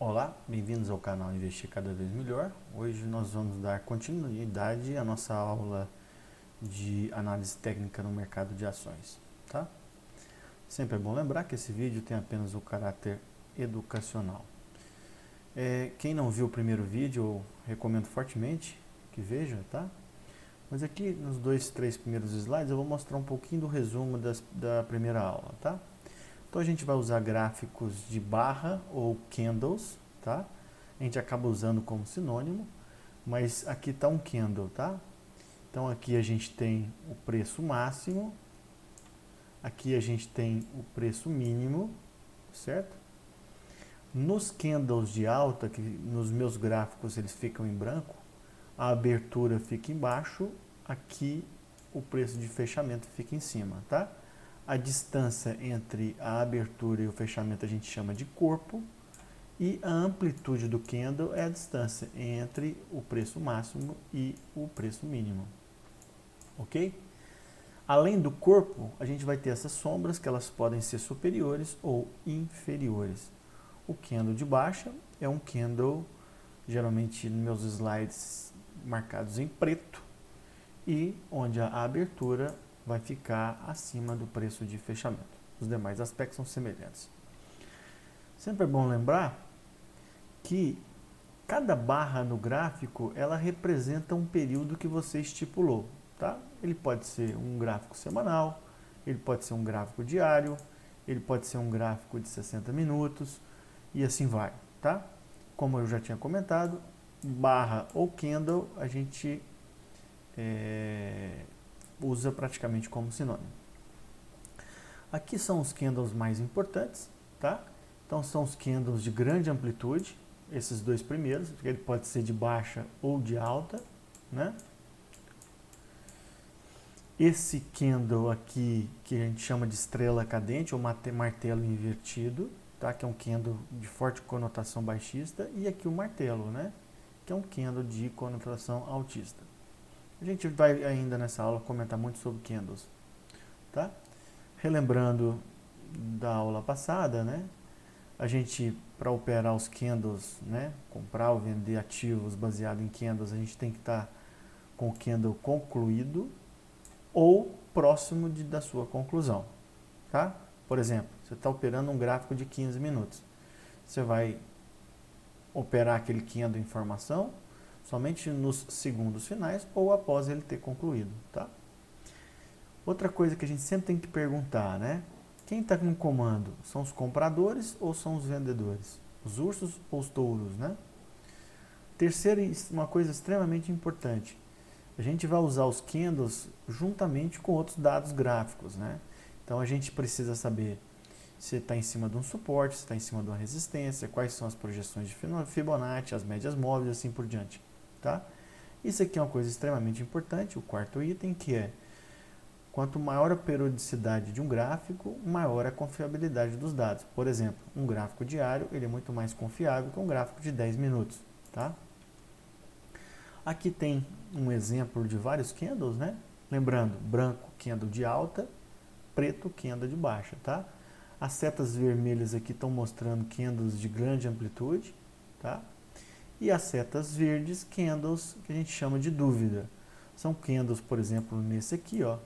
Olá, bem-vindos ao canal Investir Cada Vez Melhor. Hoje nós vamos dar continuidade à nossa aula de análise técnica no mercado de ações, tá? Sempre é bom lembrar que esse vídeo tem apenas o caráter educacional. Quem não viu o primeiro vídeo, eu recomendo fortemente que veja, tá? Mas aqui nos três primeiros slides eu vou mostrar um pouquinho do resumo da primeira aula, tá? Então a gente vai usar gráficos de barra ou candles, tá? A gente acaba usando como sinônimo, mas aqui está um candle, tá? Então aqui a gente tem o preço máximo, aqui a gente tem o preço mínimo, certo? Nos candles de alta, que nos meus gráficos eles ficam em branco, a abertura fica embaixo, aqui o preço de fechamento fica em cima, tá? A distância entre a abertura e o fechamento a gente chama de corpo, e a amplitude do candle é a distância entre o preço máximo e o preço mínimo, ok? Além do corpo, a gente vai ter essas sombras que elas podem ser superiores ou inferiores. O candle de baixa é um candle, geralmente nos meus slides marcados em preto, e onde a abertura vai ficar acima do preço de fechamento. Os demais aspectos são semelhantes. Sempre é bom lembrar que cada barra no gráfico ela representa um período que você estipulou, tá? Ele pode ser um gráfico semanal, ele pode ser um gráfico diário, ele pode ser um gráfico de 60 minutos e assim vai, tá? Como eu já tinha comentado, barra ou candle a gente usa praticamente como sinônimo. Aqui são os candles mais importantes, tá? Então são os candles de grande amplitude, esses dois primeiros, ele pode ser de baixa ou de alta, né? Esse candle aqui, que a gente chama de estrela cadente ou martelo invertido, tá? Que é um candle de forte conotação baixista, e aqui o martelo, né? Que é um candle de conotação altista. A gente vai ainda nessa aula comentar muito sobre candles, tá? Relembrando da aula passada, né? A gente, para operar os candles, né? Comprar ou vender ativos baseado em candles, a gente tem que estar com o candle concluído ou próximo da sua conclusão, tá? Por exemplo, você está operando um gráfico de 15 minutos. Você vai operar aquele candle em formação somente nos segundos finais ou após ele ter concluído, tá? Outra coisa que a gente sempre tem que perguntar, né? Quem está no comando? São os compradores ou são os vendedores? Os ursos ou os touros, né? Terceira, uma coisa extremamente importante. A gente vai usar os candles juntamente com outros dados gráficos, né? Então a gente precisa saber se está em cima de um suporte, se está em cima de uma resistência, quais são as projeções de Fibonacci, as médias móveis, assim por diante, tá? Isso aqui é uma coisa extremamente importante, o quarto item, que é quanto maior a periodicidade de um gráfico, maior a confiabilidade dos dados. Por exemplo, um gráfico diário ele é muito mais confiável que um gráfico de 10 minutos, tá? Aqui tem um exemplo de vários candles, né? Lembrando, branco, candle de alta, preto, candle de baixa, tá? As setas vermelhas aqui estão mostrando candles de grande amplitude, tá? E as setas verdes, candles que a gente chama de dúvida. São candles, por exemplo, nesse aqui, ó.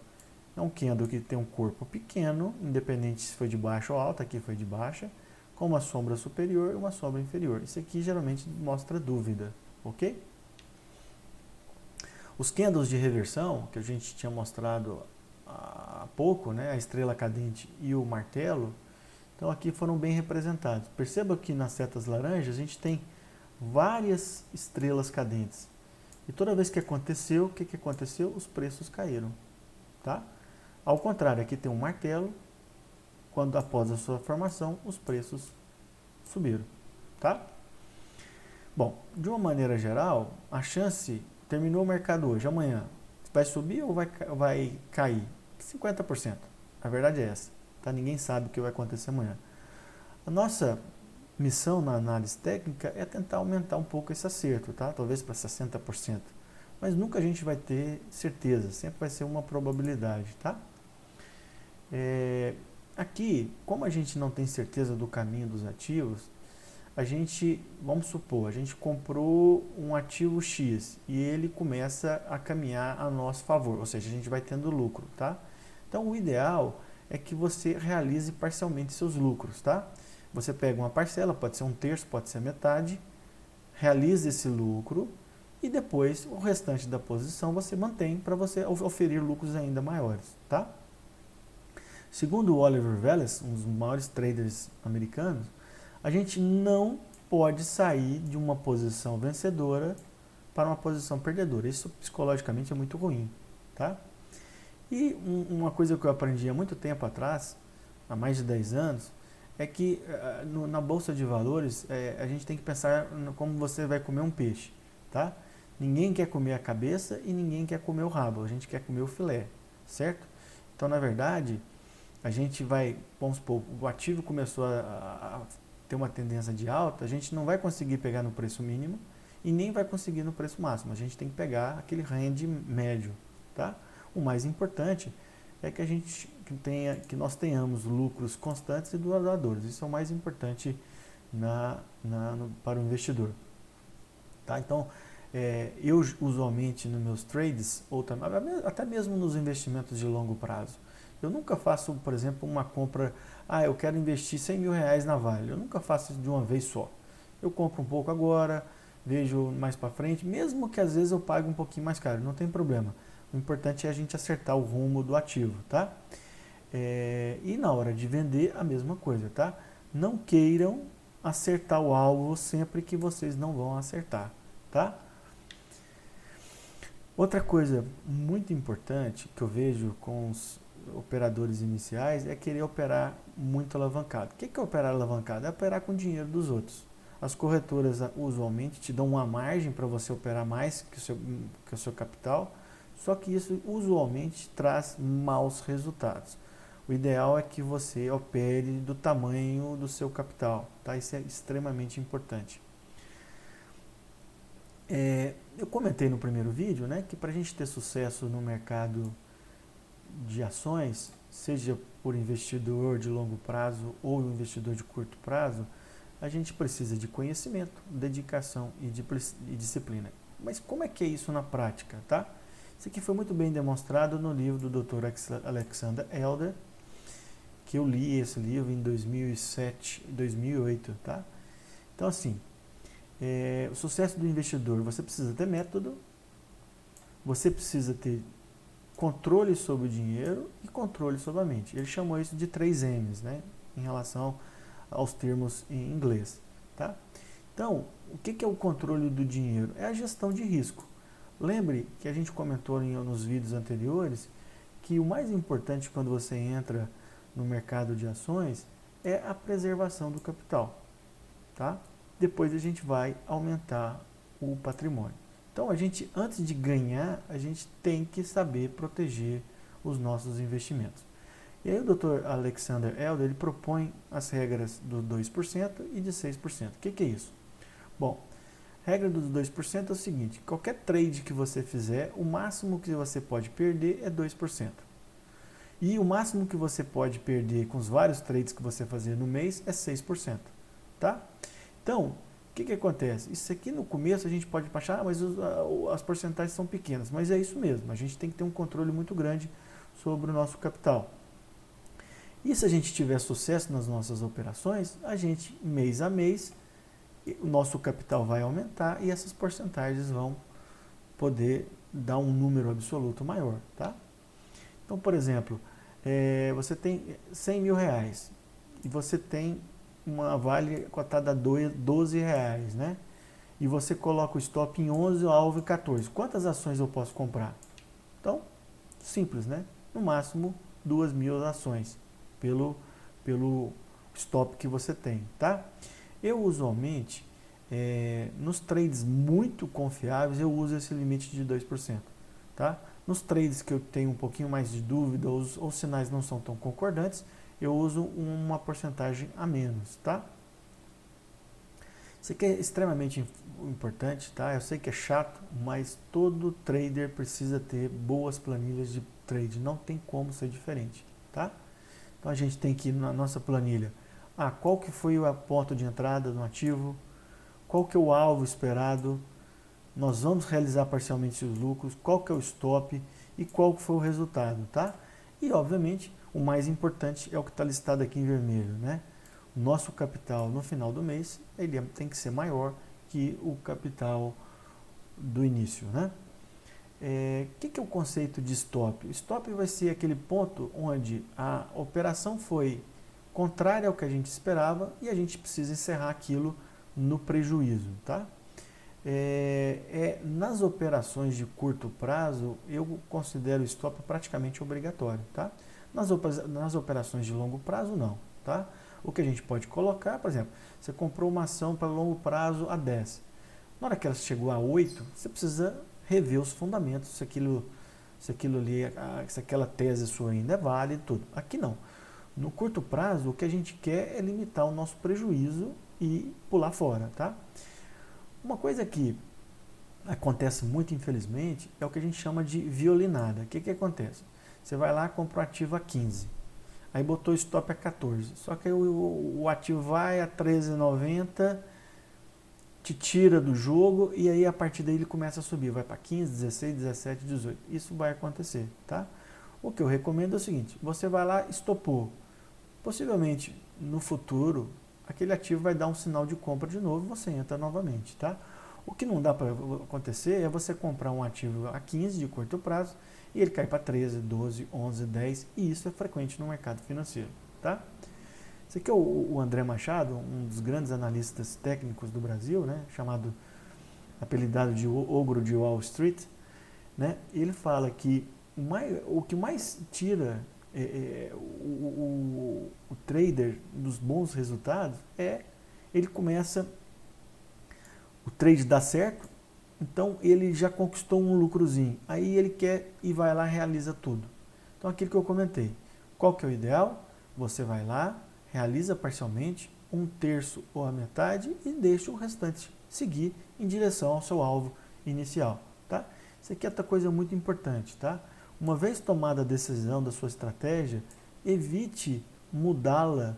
É um candle que tem um corpo pequeno, independente se foi de baixa ou alta, aqui foi de baixa, com uma sombra superior e uma sombra inferior. Isso aqui geralmente mostra dúvida, ok? Os candles de reversão, que a gente tinha mostrado há pouco, né, a estrela cadente e o martelo, então aqui foram bem representados. Perceba que nas setas laranjas a gente tem várias estrelas cadentes. E toda vez que aconteceu, o que aconteceu? Os preços caíram, tá? Ao contrário, aqui tem um martelo, quando após a sua formação, os preços subiram, tá? Bom, de uma maneira geral, a chance, terminou o mercado hoje, amanhã, vai subir ou vai cair? 50%. A verdade é essa, tá? Ninguém sabe o que vai acontecer amanhã. A nossa missão na análise técnica é tentar aumentar um pouco esse acerto, tá? Talvez para 60%. Mas nunca a gente vai ter certeza, sempre vai ser uma probabilidade, tá? Aqui, como a gente não tem certeza do caminho dos ativos, vamos supor, a gente comprou um ativo X e ele começa a caminhar a nosso favor, ou seja, a gente vai tendo lucro, tá? Então, o ideal é que você realize parcialmente seus lucros, tá? Você pega uma parcela, pode ser um terço, pode ser metade, realize esse lucro e depois o restante da posição você mantém para você oferir lucros ainda maiores, tá? Segundo o Oliver Velez, um dos maiores traders americanos, a gente não pode sair de uma posição vencedora para uma posição perdedora. Isso psicologicamente é muito ruim, tá? E uma coisa que eu aprendi há muito tempo atrás, há mais de 10 anos, é que na bolsa de valores a gente tem que pensar como você vai comer um peixe, tá? Ninguém quer comer a cabeça e ninguém quer comer o rabo, a gente quer comer o filé, certo? Então, na verdade, a gente vai, vamos supor, o ativo começou a ter uma tendência de alta, a gente não vai conseguir pegar no preço mínimo e nem vai conseguir no preço máximo. A gente tem que pegar aquele range médio, tá? O mais importante é que que nós tenhamos lucros constantes e duradouros. Isso é o mais importante para o investidor, tá? Então, eu usualmente nos meus trades, ou até mesmo nos investimentos de longo prazo, eu nunca faço, por exemplo, uma compra, eu quero investir 100 mil reais na Vale. Eu nunca faço isso de uma vez só. Eu compro um pouco agora, vejo mais para frente, mesmo que às vezes eu pague um pouquinho mais caro, não tem problema. O importante é a gente acertar o rumo do ativo, tá? E na hora de vender, a mesma coisa, tá? Não queiram acertar o alvo sempre que vocês não vão acertar, tá? Outra coisa muito importante que eu vejo com os operadores iniciais é querer operar muito alavancado. O que é operar alavancado? É operar com o dinheiro dos outros. As corretoras usualmente te dão uma margem para você operar mais que o seu capital, só que isso usualmente traz maus resultados. O ideal é que você opere do tamanho do seu capital, tá? Isso é extremamente importante. Eu comentei no primeiro vídeo, né, que para a gente ter sucesso no mercado de ações, seja por investidor de longo prazo ou investidor de curto prazo, a gente precisa de conhecimento, dedicação e disciplina. Mas como é que é isso na prática, tá? Isso aqui foi muito bem demonstrado no livro do Dr. Alexander Elder, que eu li esse livro em 2007, 2008, tá? Então, assim, o sucesso do investidor, você precisa ter método, você precisa ter controle sobre o dinheiro e controle sobre a mente. Ele chamou isso de 3 M's, né, em relação aos termos em inglês, tá? Então, o que é o controle do dinheiro? É a gestão de risco. Lembre que a gente comentou nos vídeos anteriores que o mais importante quando você entra no mercado de ações é a preservação do capital, tá? Depois a gente vai aumentar o patrimônio. Então, antes de ganhar, a gente tem que saber proteger os nossos investimentos. E aí o Dr. Alexander Elder, ele propõe as regras do 2% e de 6%. O que é isso? Bom, a regra dos 2% é o seguinte: qualquer trade que você fizer, o máximo que você pode perder é 2%. E o máximo que você pode perder com os vários trades que você fazer no mês é 6%. Tá? Então, o que acontece? Isso aqui no começo a gente pode achar, mas as porcentagens são pequenas. Mas é isso mesmo, a gente tem que ter um controle muito grande sobre o nosso capital. E se a gente tiver sucesso nas nossas operações, a gente, mês a mês, o nosso capital vai aumentar e essas porcentagens vão poder dar um número absoluto maior, tá? Então, por exemplo, você tem 100 mil reais e você tem uma Vale cotada a 12 reais, né? E você coloca o stop em 11, o alvo em 14. Quantas ações eu posso comprar? Então, simples, né? No máximo 2.000 ações pelo stop que você tem, tá? Eu usualmente, nos trades muito confiáveis, eu uso esse limite de 2%, tá? Nos trades que eu tenho um pouquinho mais de dúvida, os sinais não são tão concordantes, eu uso uma porcentagem a menos, tá? Isso aqui é extremamente importante, tá? Eu sei que é chato, mas todo trader precisa ter boas planilhas de trade, não tem como ser diferente, tá? Então a gente tem que, na nossa planilha, qual que foi o ponto de entrada no ativo, qual que é o alvo esperado, nós vamos realizar parcialmente os lucros, qual que é o stop e qual que foi o resultado, tá? E, obviamente, o mais importante é o que está listado aqui em vermelho, né? O nosso capital no final do mês, ele tem que ser maior que o capital do início, né? Que é o conceito de stop? Stop vai ser aquele ponto onde a operação foi contrária ao que a gente esperava e a gente precisa encerrar aquilo no prejuízo, tá? Nas operações de curto prazo, eu considero o stop praticamente obrigatório, tá? Nas operações de longo prazo, não, tá? O que a gente pode colocar, por exemplo, você comprou uma ação para longo prazo a 10. Na hora que ela chegou a 8, você precisa rever os fundamentos, se aquilo ali, se aquela tese sua ainda é válida e tudo. Aqui não. No curto prazo, o que a gente quer é limitar o nosso prejuízo e pular fora, tá? Uma coisa que acontece muito, infelizmente, é o que a gente chama de violinada. O que acontece? Você vai lá, compra o ativo a 15, aí botou o stop a 14, só que aí o ativo vai a 13,90, te tira do jogo e aí a partir daí ele começa a subir, vai para 15, 16, 17, 18. Isso vai acontecer, tá? O que eu recomendo é o seguinte, você vai lá, estopou. Possivelmente, no futuro, aquele ativo vai dar um sinal de compra de novo e você entra novamente, tá? O que não dá para acontecer é você comprar um ativo a 15 de curto prazo e ele cai para 13, 12, 11, 10 e isso é frequente no mercado financeiro, tá? Esse aqui é o André Machado, um dos grandes analistas técnicos do Brasil, né, apelidado de Ogro de Wall Street, né? Ele fala que o que mais tira o trader dos bons resultados ele começa, o trade dá certo, então ele já conquistou um lucrozinho, aí ele quer e vai lá e realiza tudo. Então aquilo que eu comentei, qual que é o ideal? Você vai lá, realiza parcialmente, um terço ou a metade e deixa o restante seguir em direção ao seu alvo inicial, tá? Isso aqui é outra coisa muito importante, tá? Uma vez tomada a decisão da sua estratégia, evite mudá-la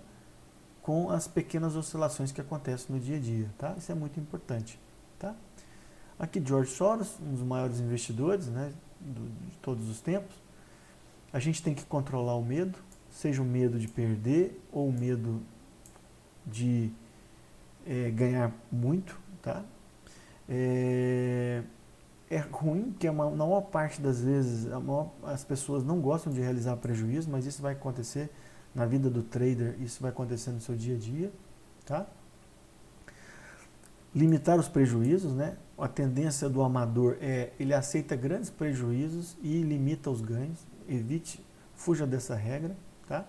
com as pequenas oscilações que acontecem no dia a dia, tá? Isso é muito importante, tá? Aqui George Soros, um dos maiores investidores, né, de todos os tempos. A gente tem que controlar o medo, seja o medo de perder ou o medo de ganhar muito, tá? É ruim que na maior parte das vezes as pessoas não gostam de realizar prejuízo, mas isso vai acontecer na vida do trader, isso vai acontecer no seu dia a dia, tá? Limitar os prejuízos, né? A tendência do amador ele aceita grandes prejuízos e limita os ganhos, fuja dessa regra, tá?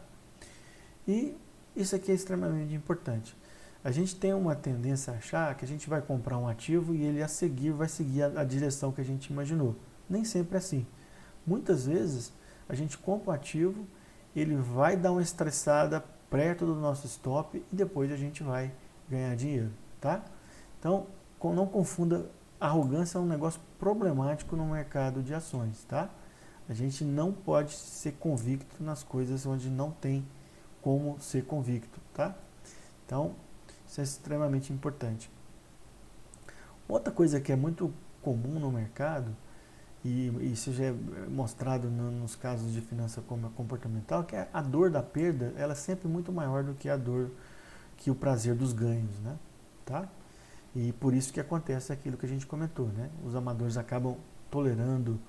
E isso aqui é extremamente importante. A gente tem uma tendência a achar que a gente vai comprar um ativo e ele vai seguir a direção que a gente imaginou. Nem sempre é assim. Muitas vezes a gente compra um ativo, ele vai dar uma estressada perto do nosso stop e depois a gente vai ganhar dinheiro, tá? Então, não confunda, arrogância é um negócio problemático no mercado de ações, tá? A gente não pode ser convicto nas coisas onde não tem como ser convicto, tá? Então, isso é extremamente importante. Outra coisa que é muito comum no mercado, e isso já é mostrado nos casos de finança comportamental, que é a dor da perda, ela é sempre muito maior do que que o prazer dos ganhos, né? Tá? E por isso que acontece aquilo que a gente comentou, né? Os amadores acabam tolerando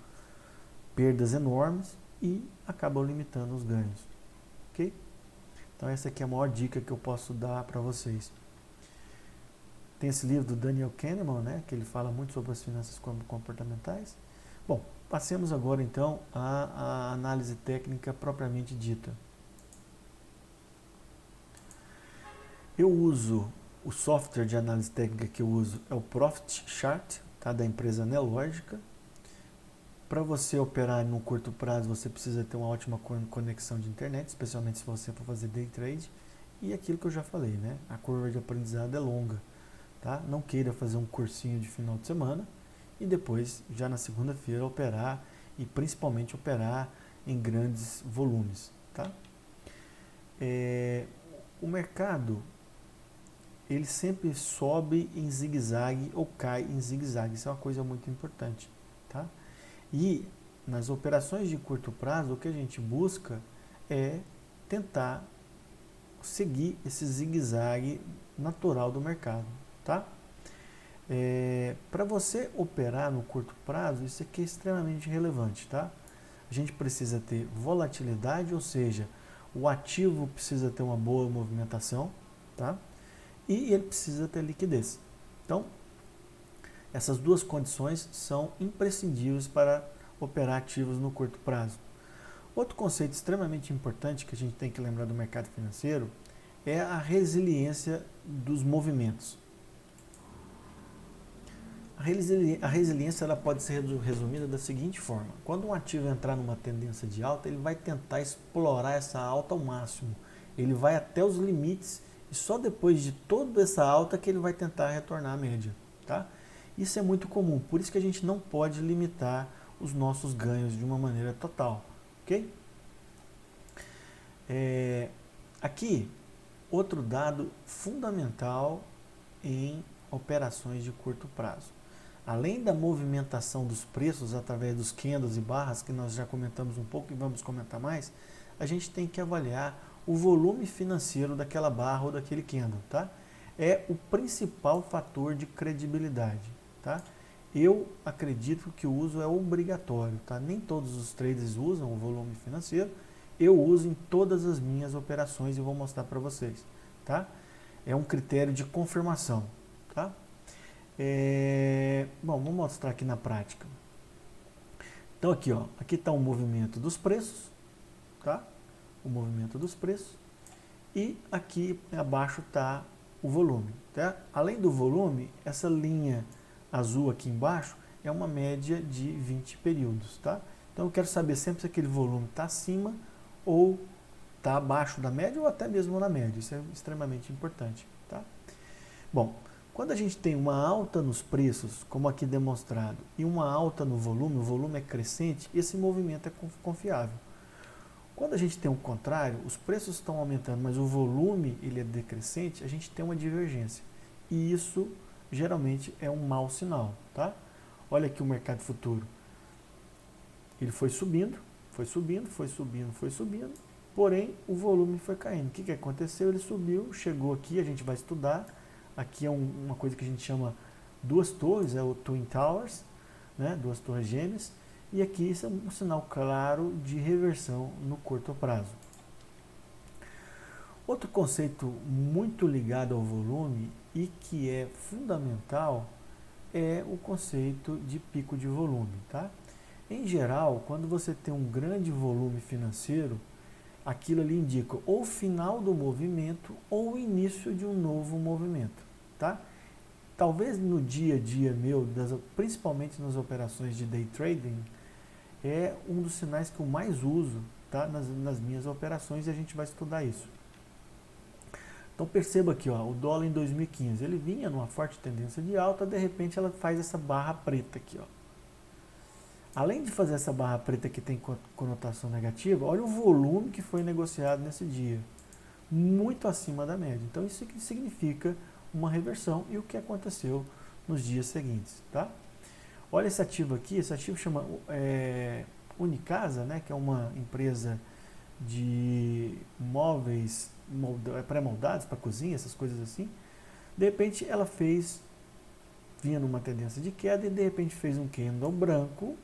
perdas enormes e acabam limitando os ganhos, ok? Então essa aqui é a maior dica que eu posso dar para vocês. Tem esse livro do Daniel Kahneman, né, que ele fala muito sobre as finanças comportamentais. Bom, passemos agora então à análise técnica propriamente dita. Eu uso, o software de análise técnica que eu uso é o Profit Chart, tá, da empresa Nelogica. Para você operar no curto prazo, você precisa ter uma ótima conexão de internet, especialmente se você for fazer day trade. E aquilo que eu já falei, né, a curva de aprendizado é longa. Tá? Não queira fazer um cursinho de final de semana e depois, já na segunda-feira, operar e principalmente operar em grandes volumes. Tá? o mercado, ele sempre sobe em zigue-zague ou cai em zigue-zague. Isso é uma coisa muito importante, tá? E nas operações de curto prazo, o que a gente busca é tentar seguir esse zigue-zague natural do mercado, tá? Para você operar no curto prazo, isso aqui é extremamente relevante, tá? A gente precisa ter volatilidade, ou seja, o ativo precisa ter uma boa movimentação, tá? E ele precisa ter liquidez. Então, essas duas condições são imprescindíveis para operar ativos no curto prazo. Outro conceito extremamente importante que a gente tem que lembrar do mercado financeiro é a resiliência dos movimentos. A resiliência ela pode ser resumida da seguinte forma: quando um ativo entrar numa tendência de alta, ele vai tentar explorar essa alta ao máximo. Ele vai até os limites e só depois de toda essa alta que ele vai tentar retornar à média, tá? Isso é muito comum, por isso que a gente não pode limitar os nossos ganhos de uma maneira total, ok? Aqui, outro dado fundamental em operações de curto prazo. Além da movimentação dos preços através dos candles e barras, que nós já comentamos um pouco e vamos comentar mais, a gente tem que avaliar o volume financeiro daquela barra ou daquele candle, tá? É o principal fator de credibilidade, tá? Eu acredito que o uso é obrigatório, tá? Nem todos os traders usam o volume financeiro, eu uso em todas as minhas operações e vou mostrar para vocês, tá? É um critério de confirmação, tá? Bom, vamos mostrar aqui na prática. Então aqui, ó, aqui está o movimento dos preços, tá? O movimento dos preços. E aqui abaixo está o volume, tá? Além do volume, essa linha azul aqui embaixo é uma média de 20 períodos, tá? Então eu quero saber sempre se aquele volume está acima ou está abaixo da média ou até mesmo na média. Isso é extremamente importante, tá? Bom, quando a gente tem uma alta nos preços, como aqui demonstrado, e uma alta no volume, o volume é crescente, esse movimento é confiável. Quando a gente tem o contrário, os preços estão aumentando, mas o volume ele é decrescente, a gente tem uma divergência. E isso geralmente é um mau sinal, tá? Olha aqui o mercado futuro. Ele foi subindo, foi subindo, foi subindo, foi subindo, porém o volume foi caindo. O que aconteceu? Ele subiu, chegou aqui, a gente vai estudar. Aqui é uma coisa que a gente chama duas torres, é o Twin Towers, né? Duas torres gêmeas. E aqui isso é um sinal claro de reversão no curto prazo. Outro conceito muito ligado ao volume e que é fundamental é o conceito de pico de volume, tá? Em geral, quando você tem um grande volume financeiro, aquilo ali indica ou o final do movimento ou o início de um novo movimento, tá? Talvez no dia a dia meu, principalmente nas operações de day trading, é um dos sinais que eu mais uso, tá? nas minhas operações, e a gente vai estudar isso. Então perceba aqui, ó, o dólar em 2015, ele vinha numa forte tendência de alta, de repente ela faz essa barra preta aqui, ó. Além de fazer essa barra preta que tem conotação negativa, olha o volume que foi negociado nesse dia, muito acima da média. Então isso significa uma reversão e o que aconteceu nos dias seguintes, tá? Olha esse ativo aqui, esse ativo chama Unicasa, né, que é uma empresa de móveis pré-moldados para cozinha, essas coisas assim. De repente ela vinha numa tendência de queda e de repente fez um candle branco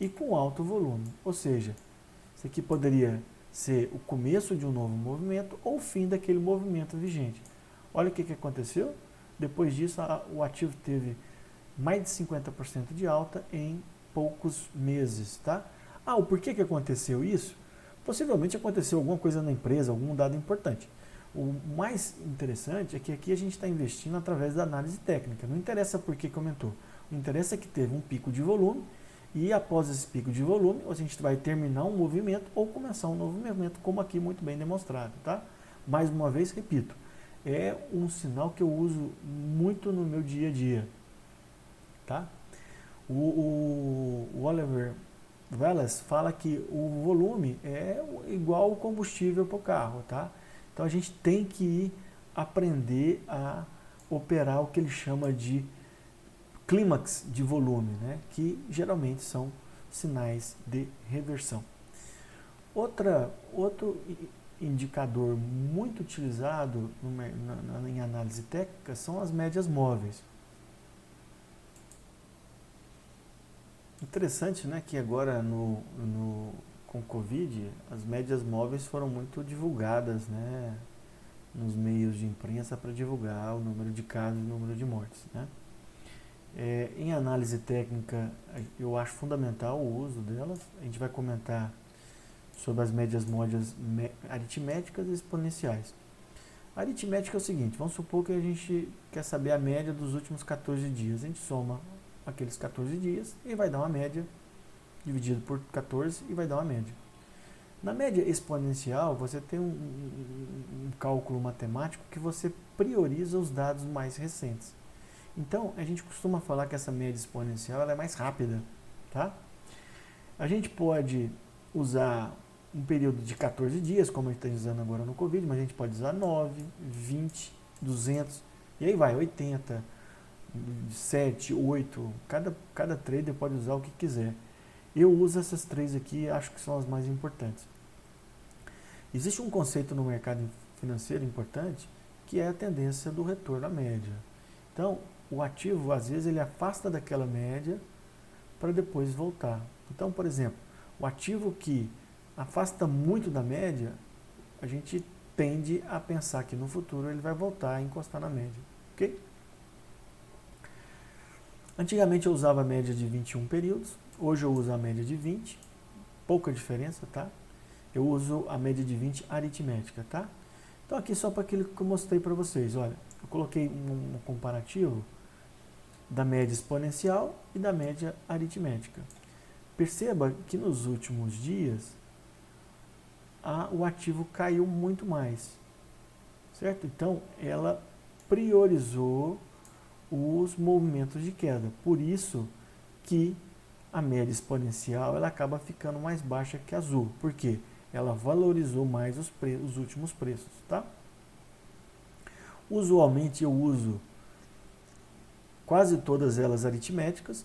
e com alto volume. Ou seja, isso aqui poderia ser o começo de um novo movimento ou o fim daquele movimento vigente. Olha o que aconteceu. Depois disso, o ativo teve mais de 50% de alta em poucos meses, tá? O porquê que aconteceu isso? Possivelmente aconteceu alguma coisa na empresa, algum dado importante. O mais interessante é que aqui a gente está investindo através da análise técnica. Não interessa por que aumentou. O interessa é que teve um pico de volume e após esse pico de volume, a gente vai terminar um movimento ou começar um novo movimento, como aqui muito bem demonstrado, tá? Mais uma vez, repito, é um sinal que eu uso muito no meu dia a dia, tá? O Oliver Wallace fala que o volume é igual ao combustível para o carro, tá? Então a gente tem que aprender a operar o que ele chama de clímax de volume, né? Que geralmente são sinais de reversão. Outro indicador muito utilizado em análise técnica são as médias móveis. Interessante, né, que agora com o Covid as médias móveis foram muito divulgadas, né, nos meios de imprensa para divulgar o número de casos e o número de mortes, né. Em análise técnica eu acho fundamental o uso delas. A gente vai comentar sobre as médias móveis aritméticas e exponenciais. A aritmética é o seguinte: vamos supor que a gente quer saber a média dos últimos 14 dias. A gente soma aqueles 14 dias e vai dar uma média, dividido por 14 e vai dar uma média. Na média exponencial, você tem um cálculo matemático que você prioriza os dados mais recentes. Então, a gente costuma falar que essa média exponencial ela é mais rápida, tá? A gente pode usar um período de 14 dias, como a gente está usando agora no Covid, mas a gente pode usar 9, 20, 200, e aí vai, 80, 7, 8, cada trader pode usar o que quiser. Eu uso essas três aqui, acho que são as mais importantes. Existe um conceito no mercado financeiro importante, que é a tendência do retorno à média. Então, o ativo, às vezes, ele afasta daquela média para depois voltar. Então, por exemplo, o ativo que afasta muito da média, a gente tende a pensar que no futuro ele vai voltar a encostar na média. Ok? Antigamente eu usava a média de 21 períodos, hoje eu uso a média de 20, pouca diferença, tá? Eu uso a média de 20 aritmética, tá? Então aqui só para aquilo que eu mostrei para vocês, olha, eu coloquei um comparativo da média exponencial e da média aritmética. Perceba que nos últimos dias o ativo caiu muito mais, certo? Então ela priorizou os movimentos de queda, por isso que a média exponencial ela acaba ficando mais baixa que a azul, porque ela valorizou mais os últimos preços, tá? Usualmente eu uso quase todas elas aritméticas,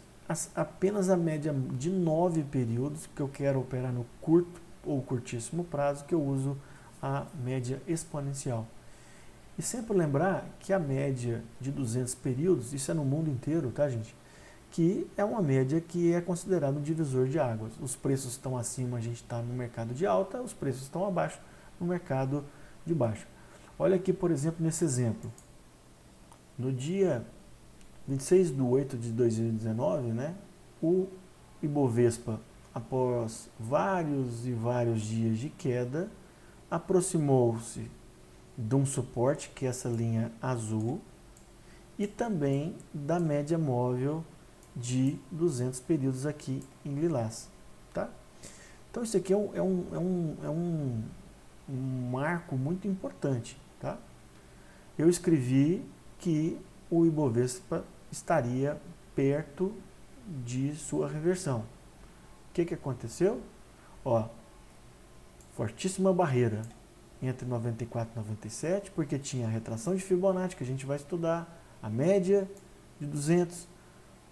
apenas a média de 9 períodos, que eu quero operar no curto ou curtíssimo prazo, que eu uso a média exponencial. E sempre lembrar que a média de 200 períodos, isso é no mundo inteiro, tá, gente? Que é uma média que é considerada um divisor de águas. Os preços estão acima, a gente está no mercado de alta, os preços estão abaixo, no mercado de baixo. Olha aqui, por exemplo, nesse exemplo. No dia 26/8/2019, né, o Ibovespa, após vários e vários dias de queda, aproximou-se de um suporte, que é essa linha azul, e também da média móvel de 200 períodos aqui em lilás, tá? Então isso aqui é um marco muito importante, tá? Eu escrevi que o Ibovespa estaria perto de sua reversão. O que aconteceu? Ó, fortíssima barreira entre 94 e 97, porque tinha a retração de Fibonacci, que a gente vai estudar, a média de 200,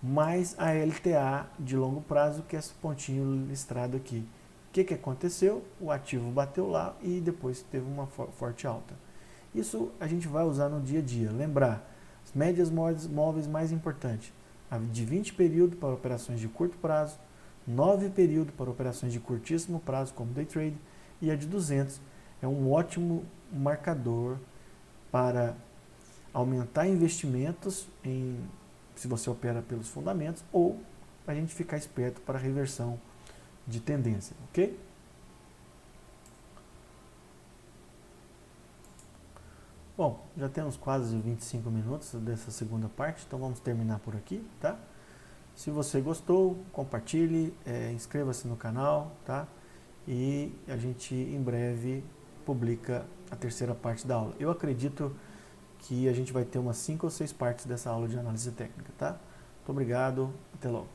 mais a LTA de longo prazo, que é esse pontinho listrado aqui. O que aconteceu? O ativo bateu lá e depois teve uma forte alta. Isso a gente vai usar no dia a dia. Lembrar, as médias móveis mais importantes, a de 20 períodos para operações de curto prazo, 9 períodos para operações de curtíssimo prazo, como day trade, e a de 200 é um ótimo marcador para aumentar investimentos se você opera pelos fundamentos, ou para a gente ficar esperto para a reversão de tendência, ok? Bom, já temos quase 25 minutos dessa segunda parte, então vamos terminar por aqui, tá? Se você gostou, compartilhe, inscreva-se no canal, tá? E a gente em breve publica a terceira parte da aula. Eu acredito que a gente vai ter umas 5 ou 6 partes dessa aula de análise técnica, tá? Muito obrigado, até logo.